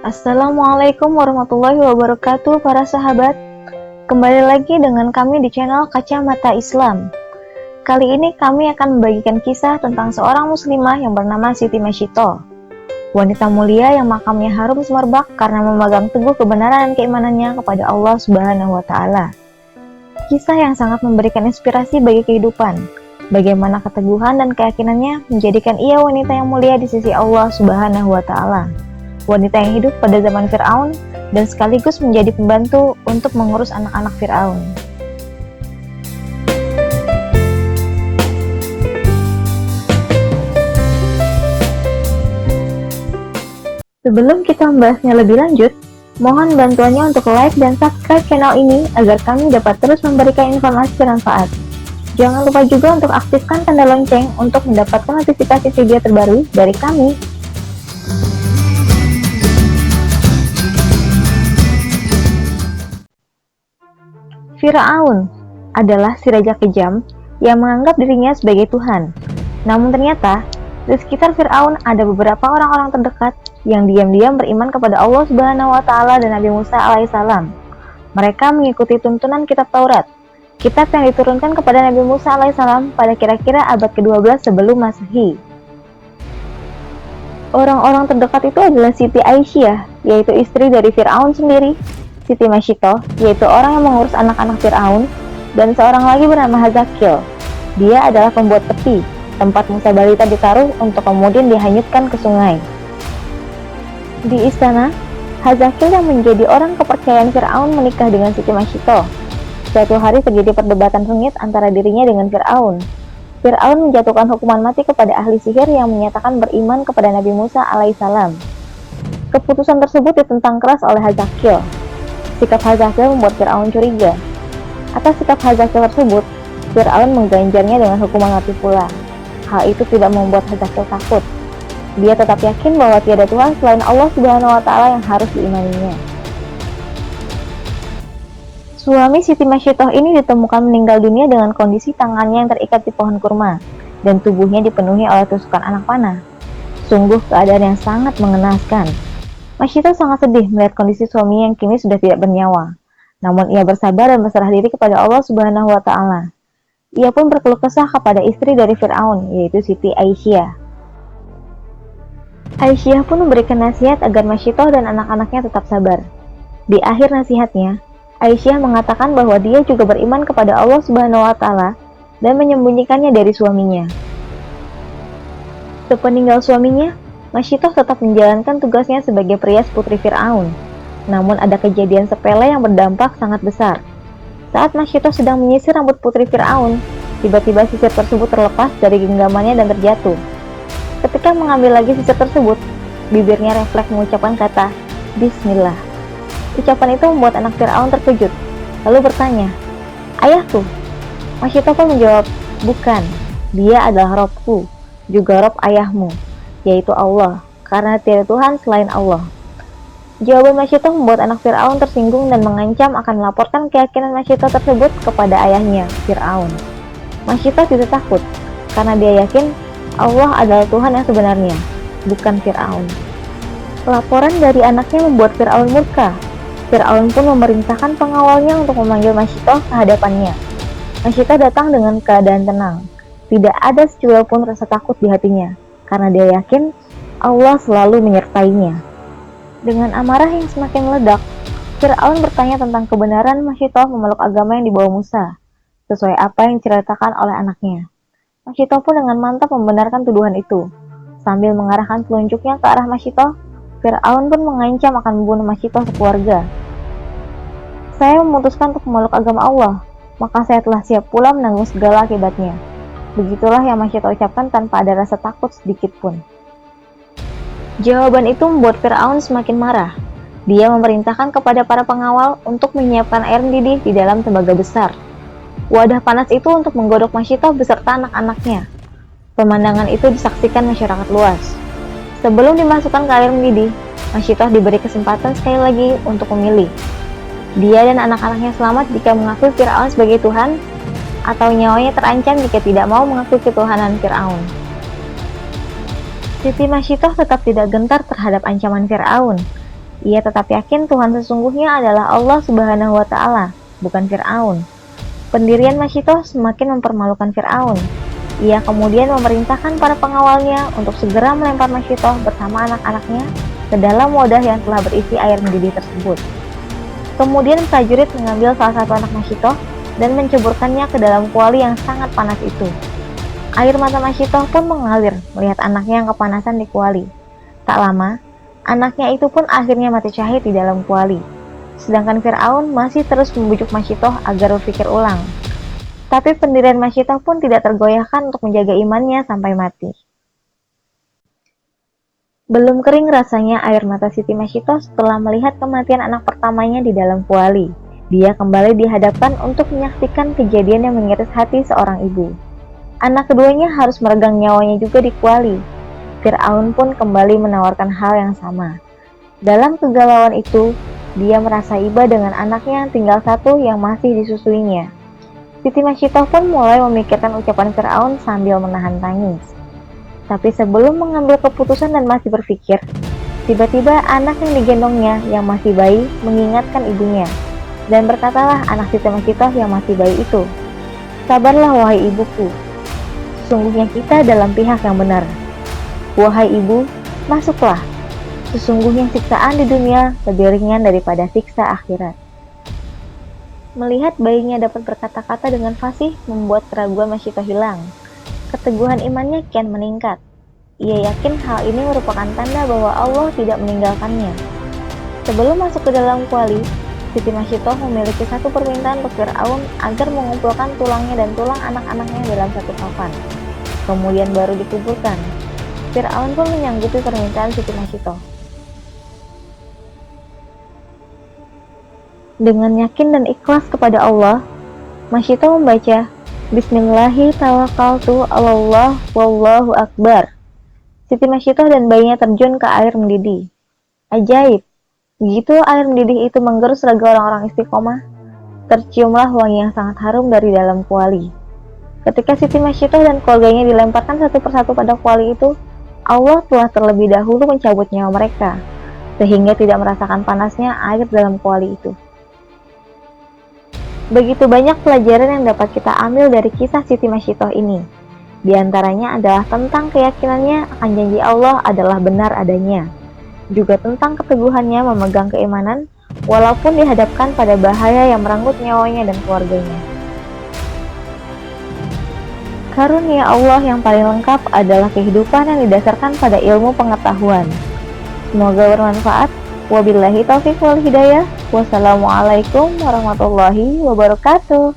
Assalamualaikum warahmatullahi wabarakatuh para sahabat. Kembali lagi dengan kami di channel Kacamata Islam. Kali ini kami akan membagikan kisah tentang seorang muslimah yang bernama Siti Masyitoh. Wanita mulia yang makamnya harum semerbak karena memegang teguh kebenaran dan keimanannya kepada Allah Subhanahu wa Ta'ala. Kisah yang sangat memberikan inspirasi bagi kehidupan. Bagaimana keteguhan dan keyakinannya menjadikan ia wanita yang mulia di sisi Allah Subhanahu wa Ta'ala. Wanita yang hidup pada zaman Fir'aun dan sekaligus menjadi pembantu untuk mengurus anak-anak Fir'aun. Sebelum kita membahasnya lebih lanjut, mohon bantuannya untuk like dan subscribe channel ini agar kami dapat terus memberikan informasi bermanfaat. Jangan lupa juga untuk aktifkan tanda lonceng untuk mendapatkan notifikasi video terbaru dari kami. Fir'aun adalah si raja kejam yang menganggap dirinya sebagai Tuhan. Namun ternyata, di sekitar Fir'aun ada beberapa orang-orang terdekat yang diam-diam beriman kepada Allah Subhanahu wa Ta'ala dan Nabi Musa alaihissalam. Mereka mengikuti tuntunan kitab Taurat, kitab yang diturunkan kepada Nabi Musa alaihissalam pada kira-kira abad ke-12 sebelum Masehi. Orang-orang terdekat itu adalah Siti Aisyah, yaitu istri dari Fir'aun sendiri, Siti Masyitoh, yaitu orang yang mengurus anak-anak Fir'aun, dan seorang lagi bernama Hazakil. Dia adalah pembuat peti, tempat Musa balita ditaruh untuk kemudian dihanyutkan ke sungai. Di istana, Hazakil yang menjadi orang kepercayaan Fir'aun menikah dengan Siti Masyitoh. Suatu hari terjadi perdebatan sengit antara dirinya dengan Fir'aun. Fir'aun menjatuhkan hukuman mati kepada ahli sihir yang menyatakan beriman kepada Nabi Musa alaihissalam. Keputusan tersebut ditentang keras oleh Hazakil. Sikap Hazakil membuat Fir'aun curiga. Atas sikap Hazakil tersebut, Fir'aun mengganjarnya dengan hukuman mati pula. Hal itu tidak membuat Hazakil takut. Dia tetap yakin bahwa tiada Tuhan selain Allah Subhanahu wa Ta'ala yang harus diimaninya. Suami Siti Masyitoh ini ditemukan meninggal dunia dengan kondisi tangannya yang terikat di pohon kurma dan tubuhnya dipenuhi oleh tusukan anak panah. Sungguh keadaan yang sangat mengenaskan. Masyitoh sangat sedih melihat kondisi suaminya yang kini sudah tidak bernyawa. Namun ia bersabar dan berserah diri kepada Allah Subhanahu wa Ta'ala. Ia pun berkeluh kesah kepada istri dari Fir'aun, yaitu Siti Aisyah. Aisyah pun memberikan nasihat agar Masyitoh dan anak-anaknya tetap sabar. Di akhir nasihatnya, Aisyah mengatakan bahwa dia juga beriman kepada Allah Subhanahu wa Ta'ala dan menyembunyikannya dari suaminya. Sepeninggal suaminya, Masyitoh tetap menjalankan tugasnya sebagai perias putri Fir'aun. Namun ada kejadian sepele yang berdampak sangat besar. Saat Masyitoh sedang menyisir rambut putri Fir'aun, tiba-tiba sisir tersebut terlepas dari genggamannya dan terjatuh. Ketika mengambil lagi sisir tersebut, bibirnya refleks mengucapkan kata Bismillah. Ucapan itu membuat anak Fir'aun terkejut, lalu bertanya, "Ayahku?" Masyitoh pun menjawab, "Bukan, dia adalah Robku, juga Rob ayahmu, yaitu Allah, karena tiada Tuhan selain Allah." Jawaban Masyitoh membuat anak Fir'aun tersinggung dan mengancam akan melaporkan keyakinan Masyitoh tersebut kepada ayahnya, Fir'aun. Masyitoh tidak takut, karena dia yakin Allah adalah Tuhan yang sebenarnya, bukan Fir'aun. Laporan dari anaknya membuat Fir'aun murka. Fir'aun pun memerintahkan pengawalnya untuk memanggil Masyitoh ke hadapannya. Masyitoh datang dengan keadaan tenang. Tidak ada secuil pun rasa takut di hatinya, karena dia yakin Allah selalu menyertainya. Dengan amarah yang semakin meledak, Fir'aun bertanya tentang kebenaran Masyitoh memeluk agama yang dibawa Musa, sesuai apa yang diceritakan oleh anaknya. Masyitoh pun dengan mantap membenarkan tuduhan itu. Sambil mengarahkan telunjuknya ke arah Masyitoh, Fir'aun pun mengancam akan membunuh Masyitoh sekeluarga. "Saya memutuskan untuk memeluk agama Allah, maka saya telah siap pula menanggung segala akibatnya." Begitulah yang Masyitoh ucapkan tanpa ada rasa takut sedikit pun. Jawaban itu membuat Fir'aun semakin marah. Dia memerintahkan kepada para pengawal untuk menyiapkan air mendidih di dalam tembaga besar. Wadah panas itu untuk menggodok Masyitoh beserta anak-anaknya. Pemandangan itu disaksikan masyarakat luas. Sebelum dimasukkan ke air mendidih, Masyitoh diberi kesempatan sekali lagi untuk memilih. Dia dan anak-anaknya selamat jika mengakui Fir'aun sebagai Tuhan, atau nyawanya terancam jika tidak mau mengakui ketuhanan Fir'aun. Siti Masyitoh tetap tidak gentar terhadap ancaman Fir'aun. Ia tetap yakin Tuhan sesungguhnya adalah Allah Subhanahu wa Ta'ala, bukan Firaun. Pendirian Masyitoh semakin mempermalukan Firaun. Ia kemudian memerintahkan para pengawalnya untuk segera melempar Masyitoh bersama anak-anaknya ke dalam wadah yang telah berisi air mendidih tersebut. Kemudian prajurit mengambil salah satu anak Masyitoh dan menceburkannya ke dalam kuali yang sangat panas itu. Air mata Masyitoh pun mengalir melihat anaknya yang kepanasan di kuali. Tak lama, anaknya itu pun akhirnya mati syahid di dalam kuali. Sedangkan Firaun masih terus membujuk Masyitoh agar berpikir ulang. Tapi pendirian Masyitoh pun tidak tergoyahkan untuk menjaga imannya sampai mati. Belum kering rasanya air mata Siti Masyitoh setelah melihat kematian anak pertamanya di dalam kuali. Dia kembali dihadapkan untuk menyaksikan kejadian yang mengiris hati seorang ibu. Anak keduanya harus meregang nyawanya juga di kuali. Firaun pun kembali menawarkan hal yang sama. Dalam kegalauan itu, dia merasa iba dengan anaknya yang tinggal satu yang masih disusuinya. Siti Masyitoh pun mulai memikirkan ucapan Firaun sambil menahan tangis. Tapi sebelum mengambil keputusan dan masih berpikir, tiba-tiba anak yang digendongnya yang masih bayi mengingatkan ibunya. Dan berkatalah anak Siti Masyitoh yang masih bayi itu, "Sabarlah wahai ibuku, sesungguhnya kita dalam pihak yang benar. Wahai ibu, masuklah. Sesungguhnya siksaan di dunia lebih ringan daripada siksa akhirat." Melihat bayinya dapat berkata-kata dengan fasih membuat keraguan Masyitoh hilang. Keteguhan imannya kian meningkat. Ia yakin hal ini merupakan tanda bahwa Allah tidak meninggalkannya. Sebelum masuk ke dalam kuali, Siti Masyitoh memiliki satu permintaan untuk Firaun agar mengumpulkan tulangnya dan tulang anak-anaknya dalam satu kafan. Kemudian baru dikuburkan. Firaun pun menyanggupi permintaan Siti Masyitoh. Dengan yakin dan ikhlas kepada Allah, Masyitoh membaca, "Bismillahi tawakkaltu 'alallah wallahu akbar." Siti Masyitoh dan bayinya terjun ke air mendidih. Ajaib, begitu air mendidih itu menggerus raga orang-orang istiqomah, terciumlah wangi yang sangat harum dari dalam kuali. Ketika Siti Masyitoh dan keluarganya dilemparkan satu persatu pada kuali itu, Allah telah terlebih dahulu mencabut nyawa mereka, sehingga tidak merasakan panasnya air dalam kuali itu. Begitu banyak pelajaran yang dapat kita ambil dari kisah Siti Masyitoh ini. Di antaranya adalah tentang keyakinannya akan janji Allah adalah benar adanya. Juga tentang keteguhannya memegang keimanan walaupun dihadapkan pada bahaya yang merenggut nyawanya dan keluarganya. Karunia Allah yang paling lengkap adalah kehidupan yang didasarkan pada ilmu pengetahuan. Semoga bermanfaat. Wabillahi taufiq wal hidayah. Wassalamualaikum warahmatullahi wabarakatuh.